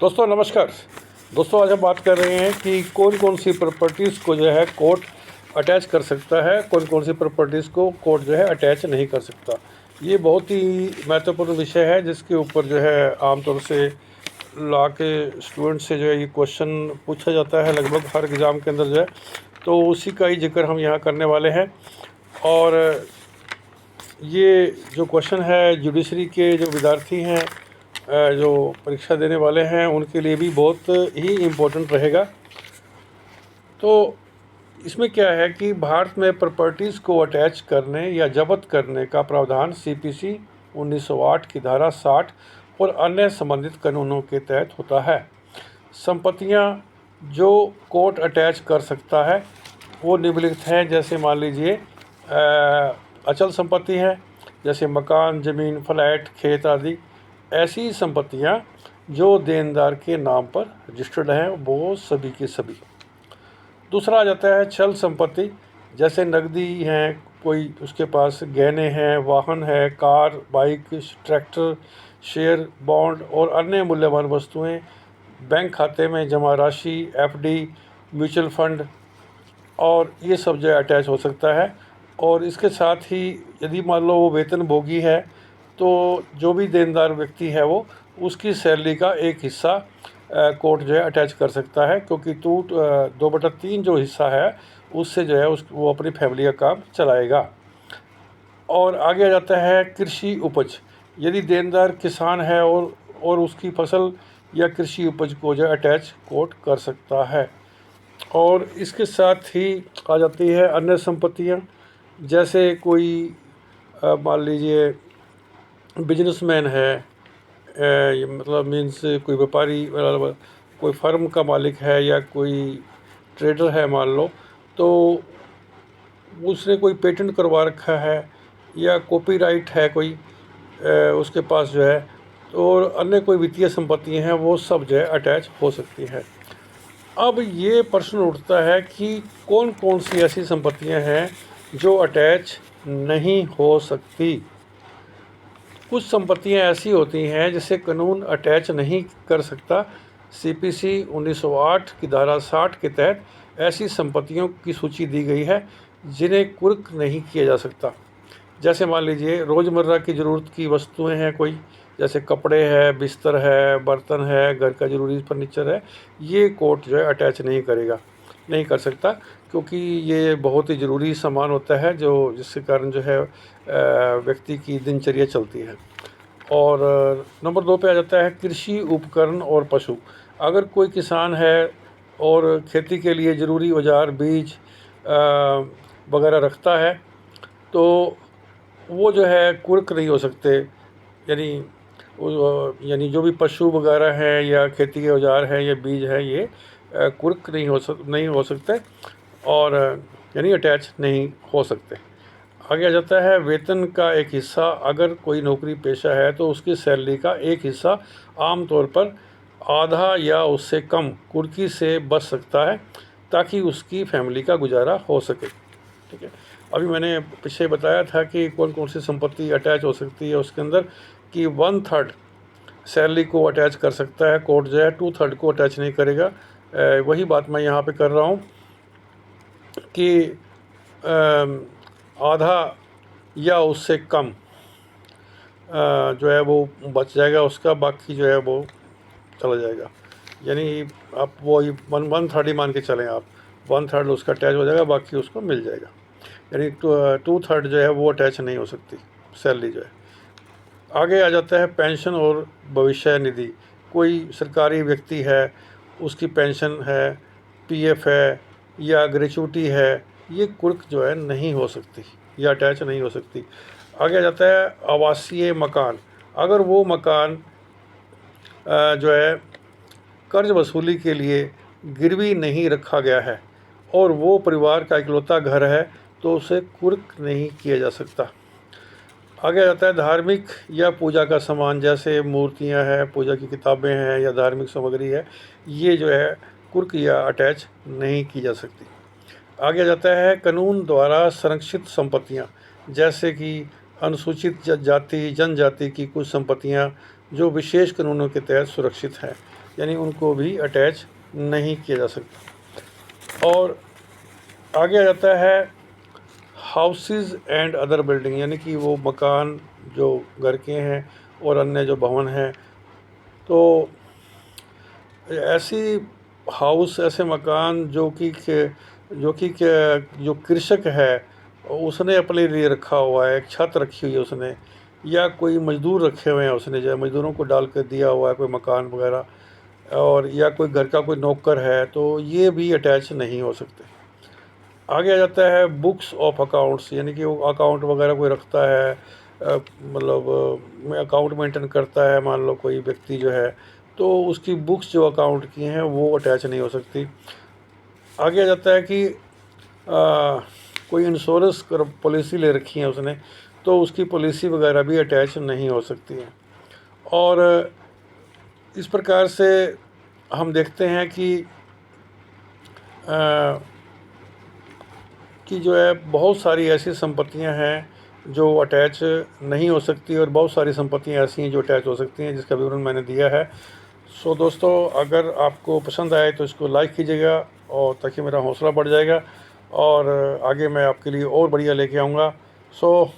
दोस्तों नमस्कार। दोस्तों आज हम बात कर रहे हैं कि कौन कौन सी प्रॉपर्टीज़ को जो है कोर्ट अटैच कर सकता है, कौन कौन सी प्रॉपर्टीज़ को कोर्ट जो है अटैच नहीं कर सकता। ये बहुत ही महत्वपूर्ण विषय है जिसके ऊपर जो है आमतौर से लॉ के स्टूडेंट से जो है ये क्वेश्चन पूछा जाता है लगभग हर एग्ज़ाम के अंदर जो है, तो उसी का ही जिक्र हम यहाँ करने वाले हैं। और ये जो क्वेश्चन है जुडिशरी के जो विद्यार्थी हैं, जो परीक्षा देने वाले हैं, उनके लिए भी बहुत ही इम्पोर्टेंट रहेगा। तो इसमें क्या है कि भारत में प्रॉपर्टीज़ को अटैच करने या जब्त करने का प्रावधान सीपीसी 1908 की धारा 60 और अन्य संबंधित कानूनों के तहत होता है। संपत्तियां जो कोर्ट अटैच कर सकता है वो निम्नलिखित हैं। जैसे मान लीजिए अचल संपत्ति है, जैसे मकान, ज़मीन, फ्लैट, खेत आदि। ऐसी संपत्तियां जो देनदार के नाम पर रजिस्टर्ड हैं वो सभी की सभी। दूसरा आ जाता है चल संपत्ति, जैसे नकदी हैं, कोई उसके पास गहने हैं, वाहन है, car, bike, tractor, share, bond और अन्य मूल्यवान वस्तुएं, बैंक खाते में जमा राशि, एफडी, म्यूचुअल फंड, और ये सब जो अटैच हो सकता है। और इसके साथ ही यदि मान लो वो वेतनभोगी है तो जो भी देनदार व्यक्ति है वो उसकी सैलरी का एक हिस्सा कोर्ट जो है अटैच कर सकता है, क्योंकि 2/3 जो हिस्सा है उससे जो है वो अपनी फैमिली का काम चलाएगा। और आगे आ जाता है कृषि उपज। यदि देनदार किसान है और उसकी फसल या कृषि उपज को जो अटैच कोर्ट कर सकता है। और इसके साथ ही आ जाती है अन्य संपत्तियां, जैसे कोई मान लीजिए बिजनेसमैन है, मतलब मीन्स कोई व्यापारी, कोई फर्म का मालिक है या कोई ट्रेडर है मान लो, तो उसने कोई पेटेंट करवा रखा है या कॉपीराइट है कोई उसके पास जो है, और अन्य कोई वित्तीय संपत्तियां हैं, वो सब जो है अटैच हो सकती है। अब ये प्रश्न उठता है कि कौन कौन सी ऐसी संपत्तियां हैं जो अटैच नहीं हो सकती। कुछ संपत्तियां ऐसी होती हैं जिसे कानून अटैच नहीं कर सकता। सीपीसी 1908 की धारा 60 के तहत ऐसी संपत्तियों की सूची दी गई है जिन्हें कुर्क नहीं किया जा सकता। जैसे मान लीजिए रोज़मर्रा की ज़रूरत की वस्तुएं हैं कोई, जैसे कपड़े हैं, बिस्तर है, बर्तन है, घर का ज़रूरी फर्नीचर है, ये कोर्ट जो है अटैच नहीं कर सकता, क्योंकि ये बहुत ही ज़रूरी सामान होता है जो जिसके कारण जो है व्यक्ति की दिनचर्या चलती है। और नंबर 2 पे आ जाता है कृषि उपकरण और पशु। अगर कोई किसान है और खेती के लिए ज़रूरी औजार, बीज वगैरह रखता है तो वो जो है कुर्क नहीं हो सकते। यानी जो भी पशु वगैरह हैं या खेती के औजार हैं या बीज है, ये कुर्क नहीं हो सकते और यानी अटैच नहीं हो सकते। आगे आ जाता है वेतन का एक हिस्सा। अगर कोई नौकरी पेशा है तो उसकी सैलरी का एक हिस्सा आमतौर पर आधा या उससे कम कुर्की से बच सकता है ताकि उसकी फैमिली का गुजारा हो सके। ठीक है, अभी मैंने पीछे बताया था कि कौन कौन सी संपत्ति अटैच हो सकती है, उसके अंदर कि 1/3 सैलरी को अटैच कर सकता है कोर्ट जो है, 2/3 को अटैच नहीं करेगा। वही बात मैं यहाँ पे कर रहा हूँ कि आधा या उससे कम जो है वो बच जाएगा उसका, बाकी जो है वो चला जाएगा। यानी आप वो 1/3 ही मान के चलें, आप 1/3 उसका अटैच हो जाएगा, बाकी उसको मिल जाएगा। यानी 2/3 जो है वो अटैच नहीं हो सकती सैलरी जो है। आगे आ जाता है पेंशन और भविष्य निधि। कोई सरकारी व्यक्ति है, उसकी पेंशन है, पीएफ है या ग्रेचुटी है, ये कुर्क जो है नहीं हो सकती या अटैच नहीं हो सकती। आगे आ जाता है आवासीय मकान। अगर वो मकान जो है कर्ज वसूली के लिए गिरवी नहीं रखा गया है और वो परिवार का इकलौता घर है तो उसे कुर्क नहीं किया जा सकता। आगे आ जाता है धार्मिक या पूजा का सामान, जैसे मूर्तियां हैं, पूजा की किताबें हैं या धार्मिक सामग्री है, ये जो है कुर्क या अटैच नहीं की जा सकती। आगे आ जाता है कानून द्वारा संरक्षित संपत्तियां, जैसे कि अनुसूचित जाति जनजाति की कुछ संपत्तियां जो विशेष कानूनों के तहत सुरक्षित हैं। यानी उनको भी अटैच नहीं किया जा सकता। और आगे आ जाता है हाउसेस एंड अदर बिल्डिंग, यानी कि वो मकान जो घर के हैं और अन्य जो भवन हैं। तो ऐसी हाउस, ऐसे मकान जो कृषक है उसने अपने लिए रखा हुआ है, एक छत रखी हुई है उसने, या कोई मजदूर रखे हुए हैं उसने, जो मजदूरों को डाल कर दिया हुआ है कोई मकान वगैरह, और या कोई घर का कोई नौकर है, तो ये भी अटैच नहीं हो सकते। आगे आ जाता है बुक्स ऑफ अकाउंट्स, यानी कि वो अकाउंट वगैरह कोई रखता है, मतलब अकाउंट मेंटेन करता है, मान लो कोई व्यक्ति जो है, तो उसकी बुक्स जो अकाउंट की हैं वो अटैच नहीं हो सकती। आगे आ जाता है कि कोई इंश्योरेंस पॉलिसी ले रखी है उसने, तो उसकी पॉलिसी वगैरह भी अटैच नहीं हो सकती है। और इस प्रकार से हम देखते हैं अ, कि जो है बहुत सारी ऐसी संपत्तियां हैं जो अटैच नहीं हो सकती, और बहुत सारी संपत्तियां ऐसी हैं जो अटैच हो सकती हैं, जिसका विवरण मैंने दिया है। सो दोस्तों, अगर आपको पसंद आए तो इसको लाइक कीजिएगा, और ताकि मेरा हौसला बढ़ जाएगा, और आगे मैं आपके लिए और बढ़िया लेके आऊँगा। सो